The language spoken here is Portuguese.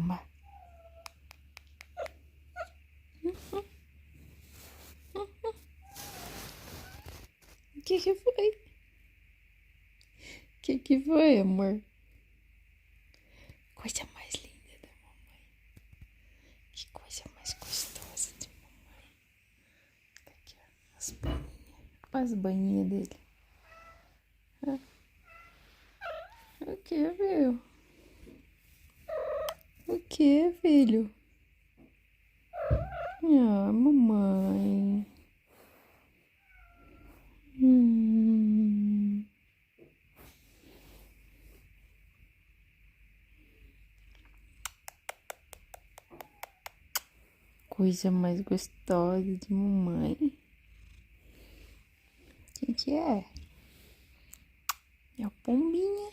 pomba. O que foi? O que foi, amor? Coisa mais linda da mamãe. Que coisa mais gostosa de mamãe. Aqui, ó, as bainhas. Olha as bainhas dele. O que, viu? O que, filho? Ah, mamãe. Coisa mais gostosa de mamãe. Quem que é? É o pombinha.